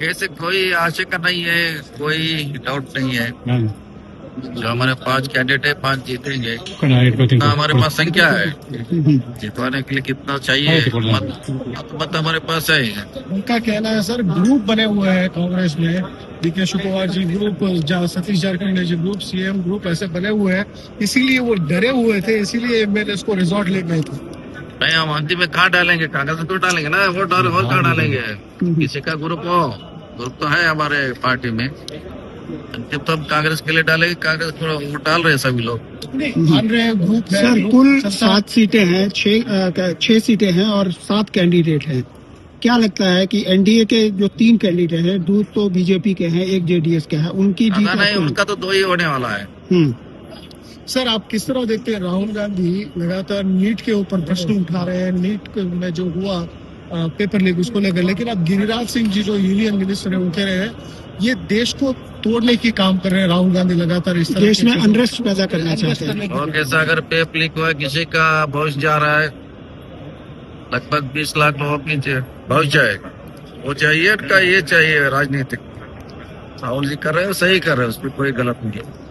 ऐसे कोई आशंका नहीं है, कोई डाउट नहीं है। जो हमारे 5 कैंडिडेट है 5 जीतेंगे। कितना हमारे पास संख्या है, जितवाने के लिए कितना चाहिए मत हमारे पास है। उनका कहना है सर ग्रुप बने हुए हैं कांग्रेस में, डीके शिवकुमार जी ग्रुप, सतीश जारकिहोली जी ग्रुप, सीएम ग्रुप ऐसे बने हुए हैं, इसीलिए वो डरे हुए थे, इसीलिए एमएलए को रिजॉर्ट ले गए थे। नहीं, हम अंतिम में कहाँ डालेंगे, कांग्रेस में तो डालेंगे ना वोट, और कहाँ डालेंगे। किसी का ग्रुप तो है हमारे पार्टी में, अंतिम तो हम कांग्रेस के लिए डालेंगे। कांग्रेस को वोट डाल रहे हैं सभी लोग, मान रहे हैं ग्रुप है। सर कुल 7 सीटें हैं, 6 सीटें हैं और 7 कैंडिडेट हैं। क्या लगता है कि एनडीए के जो 3 कैंडिडेट हैं, 2 तो बीजेपी के हैं, 1 जेडीएस के है, उनकी जीत नहीं, उनका तो 2 ही होने वाला है। सर आप किस तरह देखते हैं, राहुल गांधी लगातार नीट के ऊपर प्रश्न उठा रहे हैं, नीट में जो हुआ पेपर लीक उसको लेकर, लेकिन अब गिरिराज सिंह जी जो यूनियन मिनिस्टर है उनके रहे हैं, ये देश को तोड़ने की काम कर रहे हैं राहुल गांधी लगातार, इस तरह देश में अनरेस्ट पैदा करना चाहते हैं। और कैसा अगर पेपर लीक हुआ, किसी का भविष्य जा रहा है, लगभग 20 लाख लोगों की भविष्य जाएगा, वो चाहिए का ये चाहिए राजनीतिक। राहुल जी कर रहे हैं, सही कर रहे हैं, उसमें कोई गलत नहीं है।